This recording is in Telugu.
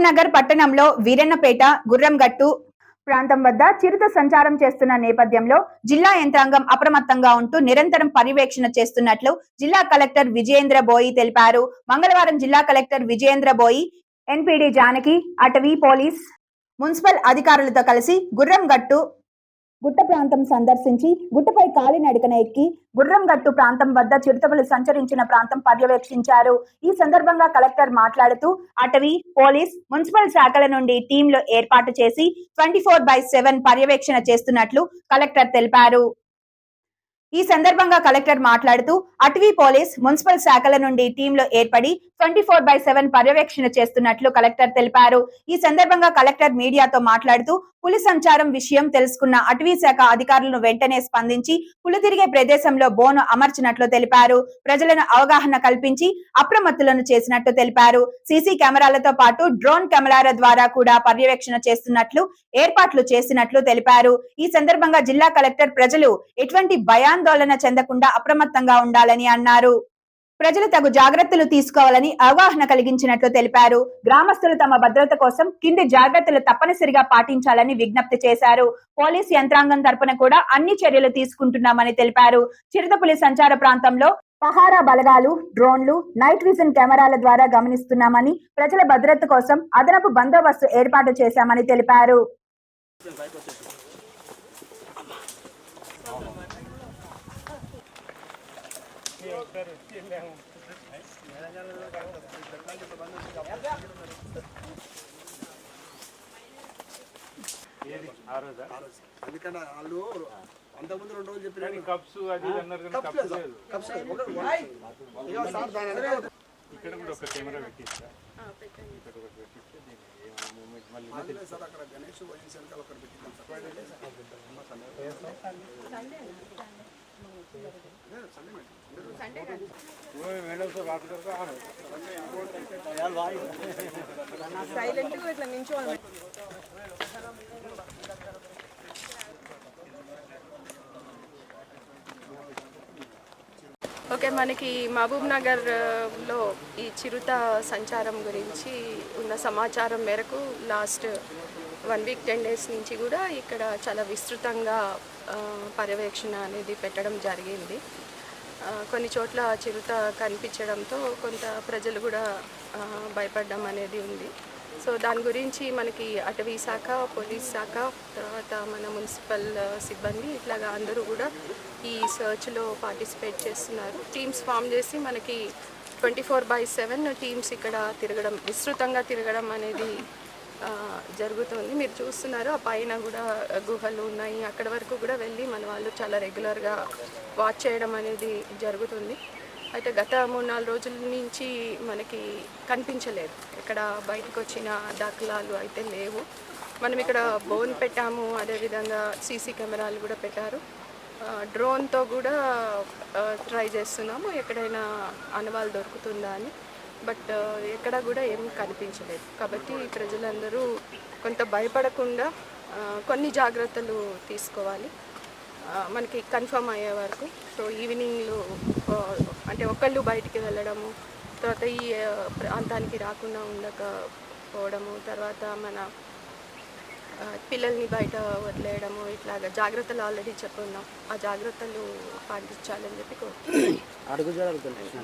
మహబూబ్నగర్ పట్టణంలో వీరన్నపేట గుర్రంగట్టు ప్రాంతం వద్ద చిరుత సంచారం చేస్తున్న నేపథ్యంలో జిల్లా యంత్రాంగం అప్రమత్తంగా ఉంటూ నిరంతరం పర్యవేక్షణ చేస్తున్నట్లు జిల్లా కలెక్టర్ విజయేంద్ర బోయి తెలిపారు. మంగళవారం జిల్లా కలెక్టర్ విజయేంద్ర బోయి, ఎన్పీడీ జానకి, అటవీ పోలీస్, మున్సిపల్ అధికారులతో కలిసి గుర్రంగట్టు గుట్ట ప్రాంతం సందర్శించి గుట్టపై కాలినడకన ఎక్కి గుర్రంగట్టు ప్రాంతం వద్ద చిరుతపులు సంచరించిన ప్రాంతం పర్యవేక్షించారు. ఈ సందర్భంగా కలెక్టర్ మాట్లాడుతూ అటవీ, పోలీస్, మున్సిపల్ శాఖల నుండి టీంలు ఏర్పాటు చేసి 24/7 పర్యవేక్షణ చేస్తున్నట్లు కలెక్టర్ తెలిపారు. ఈ సందర్భంగా కలెక్టర్ మాట్లాడుతూ అటవీ, పోలీస్, మున్సిపల్ శాఖల నుండి టీంలు ఏర్పడి 24/7 పర్యవేక్షణ చేస్తున్నట్లు కలెక్టర్ తెలిపారు. ఈ సందర్భంగా కలెక్టర్ మీడియాతో మాట్లాడుతూ పులి సంచారం విషయం తెలుసుకున్న అటవీ శాఖ అధికారులను వెంటనే స్పందించి పులి తిరిగే ప్రదేశంలో బోను అమర్చినట్లు తెలిపారు. ప్రజలను అవగాహన కల్పించి అప్రమత్తులను చేసినట్లు తెలిపారు. సీసీ కెమెరాలతో పాటు డ్రోన్ కెమెరాల ద్వారా కూడా పర్యవేక్షణ చేస్తున్నట్లు ఏర్పాట్లు చేసినట్లు తెలిపారు. ఈ సందర్భంగా జిల్లా కలెక్టర్ ప్రజలు ఎటువంటి భయాందోళన చెందకుండా అప్రమత్తంగా ఉండాలని అన్నారు. ప్రజలు తగు జాగ్రత్తలు తీసుకోవాలని అవగాహన కలిగించినట్లు తెలిపారు. గ్రామస్తులు తమ భద్రత కోసం కింది జాగ్రత్తలు తప్పనిసరిగా పాటించాలని విజ్ఞప్తి చేశారు. పోలీస్ యంత్రాంగం తరపున కూడా అన్ని చర్యలు తీసుకుంటున్నామని తెలిపారు. చిరుతపులి సంచార ప్రాంతంలో పహారా బలగాలు, డ్రోన్లు, నైట్ విజన్ కెమెరాల ద్వారా గమనిస్తున్నామని, ప్రజల భద్రత కోసం అదనపు బందోబస్తు ఏర్పాటు చేశామని తెలిపారు. అందుకని వాళ్ళు అంతకుముందు 2 రోజులు చెప్పిన కప్స్ అది అన్నారు కానీ కప్స్ లేదు. ఇక్కడ కూడా ఒక కెమెరా పెట్టిస్తా, ఇక్కడ ఒకటి పెట్టిస్తే దీన్ని ఏమైనా మూమెంట్ మళ్ళీ సార్ అక్కడ గణేష్ వైన్స్ వెనకాల ఒకటి పెట్టిద్దాం ఓకే, మనకి మహబూబ్ నగర్లో ఈ చిరుత సంచారం గురించి ఉన్న సమాచారం మేరకు లాస్ట్ 1 వీక్ 10 డేస్ నుంచి కూడా ఇక్కడ చాలా విస్తృతంగా పర్యవేక్షణ అనేది పెట్టడం జరిగింది. కొన్ని చోట్ల చిరుత కనిపించడంతో కొంత ప్రజలు కూడా భయపడడం అనేది ఉంది. సో దాని గురించి మనకి అటవీ శాఖ, పోలీస్ శాఖ, తర్వాత మన మున్సిపల్ సిబ్బంది ఇట్లాగా అందరూ కూడా ఈ సర్చ్లో పార్టిసిపేట్ చేస్తున్నారు. టీమ్స్ ఫామ్ చేసి మనకి 24/7 టీమ్స్ ఇక్కడ తిరగడం, విస్తృతంగా తిరగడం అనేది జరుగుతుంది. మీరు చూస్తున్నారు, ఆ పైన కూడా గుహలు ఉన్నాయి, అక్కడ వరకు కూడా వెళ్ళి మన వాళ్ళు చాలా రెగ్యులర్గా వాచ్ చేయడం అనేది జరుగుతుంది. అయితే గత 3-4 రోజుల నుంచి మనకి కనిపించలేదు, ఇక్కడ బయటకు వచ్చిన దాఖలాలు అయితే లేవు. మనం ఇక్కడ బోన్ పెట్టాము, అదేవిధంగా సీసీ కెమెరాలు కూడా పెట్టారు. డ్రోన్తో కూడా ట్రై చేస్తున్నాము ఎక్కడైనా ఆనవాళ్ళు దొరుకుతుందా అని, బట్ ఎక్కడ కూడా ఏం కనిపించలేదు. కాబట్టి ప్రజలందరూ కొంత భయపడకుండా కొన్ని జాగ్రత్తలు తీసుకోవాలి మనకి కన్ఫర్మ్ అయ్యే వరకు. సో ఈవినింగ్లో అంటే ఒకళ్ళు బయటికి వెళ్ళడము, తర్వాత ఈ ప్రాంతానికి రాకుండా ఉండకపోవడము, తర్వాత మన పిల్లల్ని బయట వదిలేయడము, ఇట్లాగా జాగ్రత్తలు ఆల్రెడీ చెప్పున్నాం. ఆ జాగ్రత్తలు పాటించాలని చెప్పి కోరుతున్నాను.